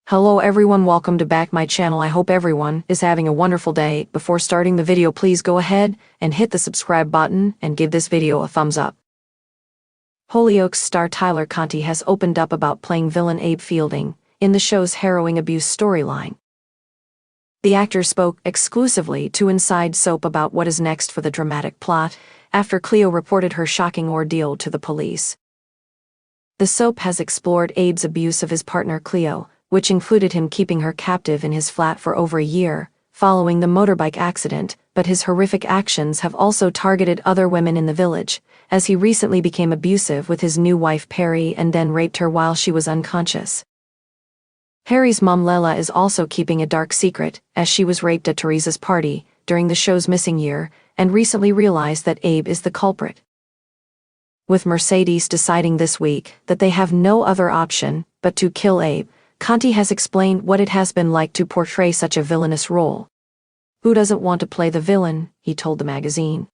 Hello everyone, welcome to back my channel. I hope everyone is having a wonderful day. Before starting the video, please go ahead and hit the subscribe button and give this video a thumbs up. Hollyoaks star Tyler Conte has opened up about playing villain Abe Fielding in the show's harrowing abuse storyline. The actor spoke exclusively to Inside Soap about what is next for the dramatic plot after Cleo reported her shocking ordeal to the police. The soap has explored Abe's abuse of his partner Cleo, which included him keeping her captive in his flat for over a year, following the motorbike accident, but his horrific actions have also targeted other women in the village, as he recently became abusive with his new wife Perry and then raped her while she was unconscious. Harry's mom Lela is also keeping a dark secret, as she was raped at Teresa's party during the show's missing year, and recently realized that Abe is the culprit. With Mercedes deciding this week that they have no other option but to kill Abe, Conte has explained what it has been like to portray such a villainous role. "Who doesn't want to play the villain?" he told the magazine.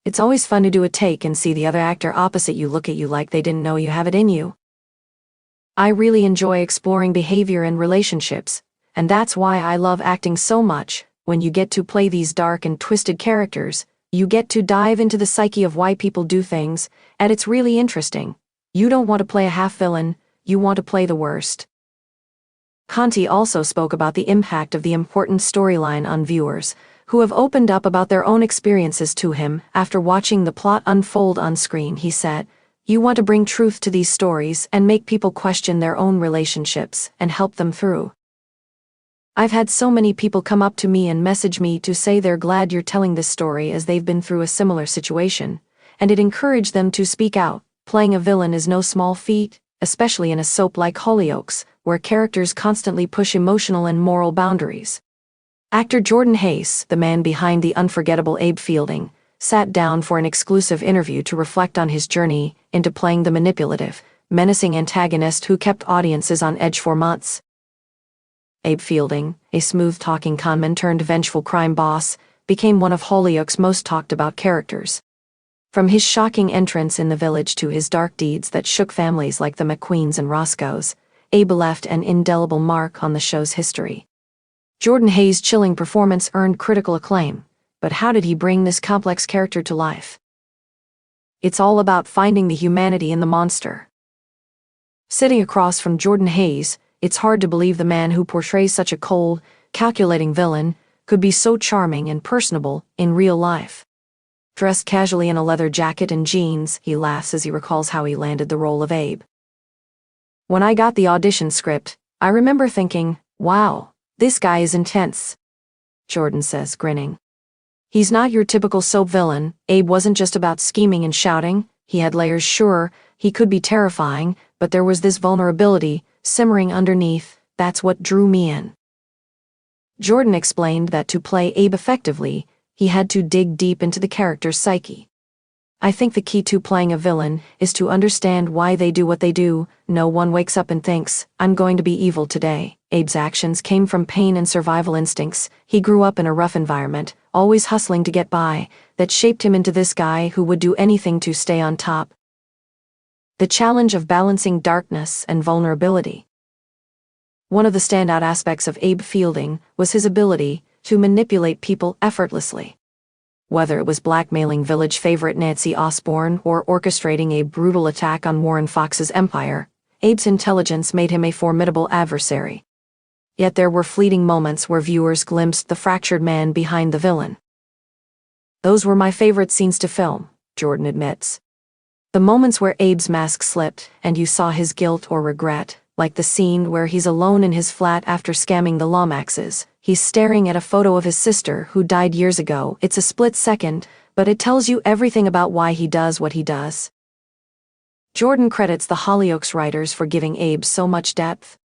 "It's always fun to do a take and see the other actor opposite you look at you like they didn't know you have it in you. I really enjoy exploring behavior and relationships, and that's why I love acting so much. When you get to play these dark and twisted characters, you get to dive into the psyche of why people do things, and it's really interesting. You don't want to play a half-villain, you want to play the worst." Conte also spoke about the impact of the important storyline on viewers, who have opened up about their own experiences to him after watching the plot unfold on screen. He said, "You want to bring truth to these stories and make people question their own relationships and help them through. I've had so many people come up to me and message me to say they're glad you're telling this story as they've been through a similar situation, and it encouraged them to speak out. Playing a villain is no small feat, especially in a soap like Hollyoaks, where characters constantly push emotional and moral boundaries." Actor Jordan Hayes, the man behind the unforgettable Abe Fielding, sat down for an exclusive interview to reflect on his journey into playing the manipulative, menacing antagonist who kept audiences on edge for months. Abe Fielding, a smooth-talking conman turned vengeful crime boss, became one of Hollyoaks' most talked-about characters. From his shocking entrance in the village to his dark deeds that shook families like the McQueens and Roscoes, Abe left an indelible mark on the show's history. Jordan Hayes' chilling performance earned critical acclaim, but how did he bring this complex character to life? It's all about finding the humanity in the monster. Sitting across from Jordan Hayes, it's hard to believe the man who portrays such a cold, calculating villain could be so charming and personable in real life. Dressed casually in a leather jacket and jeans, he laughs as he recalls how he landed the role of Abe. "When I got the audition script, I remember thinking, wow, this guy is intense," Jordan says, grinning. "He's not your typical soap villain. Abe wasn't just about scheming and shouting, he had layers. Sure, he could be terrifying, but there was this vulnerability simmering underneath. That's what drew me in." Jordan explained that to play Abe effectively, he had to dig deep into the character's psyche. "I think the key to playing a villain is to understand why they do what they do. No one wakes up and thinks, I'm going to be evil today." Abe's actions came from pain and survival instincts. He grew up in a rough environment, always hustling to get by, that shaped him into this guy who would do anything to stay on top. The challenge of balancing darkness and vulnerability. One of the standout aspects of Abe Fielding was his ability to manipulate people effortlessly. Whether it was blackmailing village favorite Nancy Osborne or orchestrating a brutal attack on Warren Fox's empire, Abe's intelligence made him a formidable adversary. Yet there were fleeting moments where viewers glimpsed the fractured man behind the villain. "Those were my favorite scenes to film," Jordan admits. "The moments where Abe's mask slipped and you saw his guilt or regret, like the scene where he's alone in his flat after scamming the Lomaxes. He's staring at a photo of his sister who died years ago. It's a split second, but it tells you everything about why he does what he does." Jordan credits the Hollyoaks writers for giving Abe so much depth.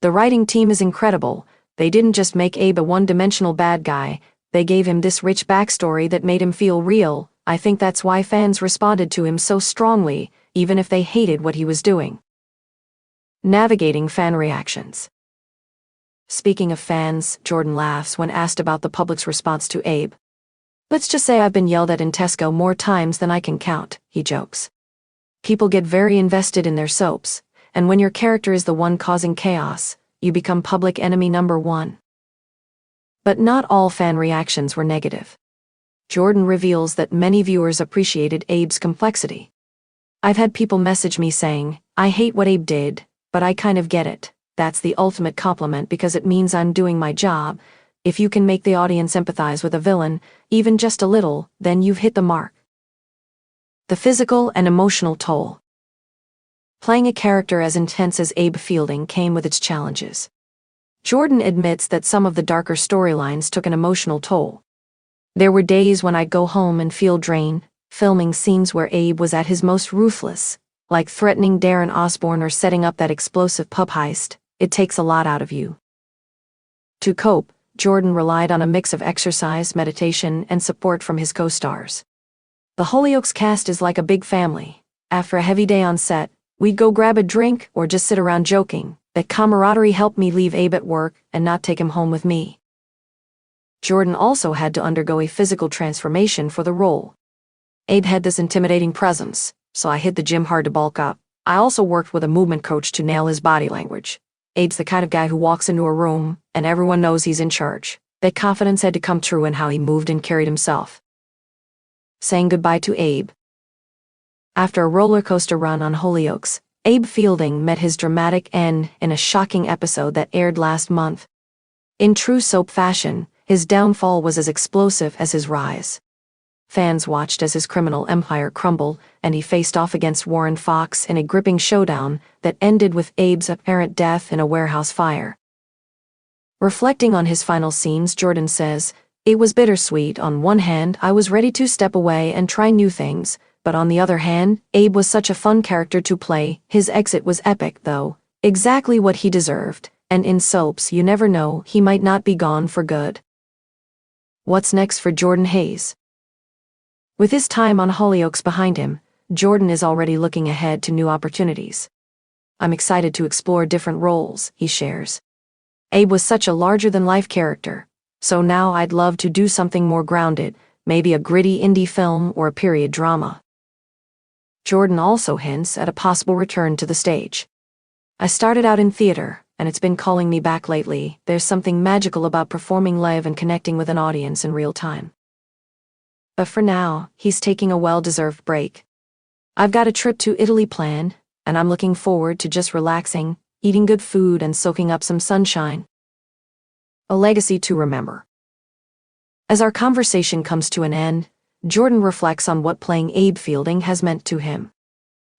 "The writing team is incredible. They didn't just make Abe a one-dimensional bad guy, they gave him this rich backstory that made him feel real. I think that's why fans responded to him so strongly, even if they hated what he was doing." Navigating fan reactions. Speaking of fans, Jordan laughs when asked about the public's response to Abe. "Let's just say I've been yelled at in Tesco more times than I can count," he jokes. People get very invested in their soaps, and when your character is the one causing chaos, you become public enemy number one. But not all fan reactions were negative. Jordan reveals that many viewers appreciated Abe's complexity. I've had people message me saying, "I hate what Abe did, but I kind of get it." That's the ultimate compliment because it means I'm doing my job. If you can make the audience empathize with a villain, even just a little, then you've hit the mark. The physical and emotional toll. Playing a character as intense as Abe Fielding came with its challenges. Jordan admits that some of the darker storylines took an emotional toll. There were days when I'd go home and feel drained, filming scenes where Abe was at his most ruthless, like threatening Darren Osborne or setting up that explosive pub heist. It takes a lot out of you. To cope, Jordan relied on a mix of exercise, meditation, and support from his co-stars. The Hollyoaks cast is like a big family. After a heavy day on set, we'd go grab a drink or just sit around joking. That camaraderie helped me leave Abe at work and not take him home with me. Jordan also had to undergo a physical transformation for the role. Abe had this intimidating presence, so I hit the gym hard to bulk up. I also worked with a movement coach to nail his body language. Abe's the kind of guy who walks into a room, and everyone knows he's in charge. That confidence had to come through in how he moved and carried himself. Saying goodbye to Abe. After a roller coaster run on Hollyoaks, Abe Fielding met his dramatic end in a shocking episode that aired last month. In true soap fashion, his downfall was as explosive as his rise. Fans watched as his criminal empire crumbled, and he faced off against Warren Fox in a gripping showdown that ended with Abe's apparent death in a warehouse fire. Reflecting on his final scenes, Jordan says, "It was bittersweet. On one hand, I was ready to step away and try new things, but on the other hand, Abe was such a fun character to play. His exit was epic, though, exactly what he deserved, and in soaps you never know, he might not be gone for good." What's next for Jordan Hayes? With his time on Hollyoaks behind him, Jordan is already looking ahead to new opportunities. "I'm excited to explore different roles," he shares. "Abe was such a larger-than-life character, so now I'd love to do something more grounded, maybe a gritty indie film or a period drama." Jordan also hints at a possible return to the stage. "I started out in theater, and it's been calling me back lately. There's something magical about performing live and connecting with an audience in real time." But for now, he's taking a well-deserved break. "I've got a trip to Italy planned, and I'm looking forward to just relaxing, eating good food and soaking up some sunshine." A legacy to remember. As our conversation comes to an end, Jordan reflects on what playing Abe Fielding has meant to him.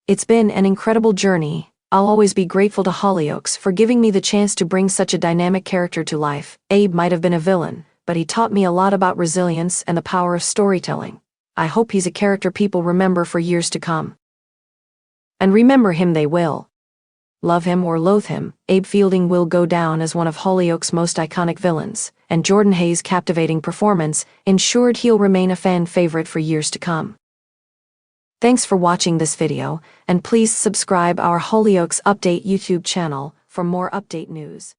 "It's been an incredible journey. I'll always be grateful to Hollyoaks for giving me the chance to bring such a dynamic character to life. Abe might have been a villain, but he taught me a lot about resilience and the power of storytelling. I hope he's a character people remember for years to come." And remember him they will. Love him or loathe him, Abe Fielding will go down as one of Hollyoaks' most iconic villains, and Jordan Hayes' captivating performance ensured he'll remain a fan favorite for years to come. Thanks for watching this video, and please subscribe our Hollyoaks Update YouTube channel for more update news.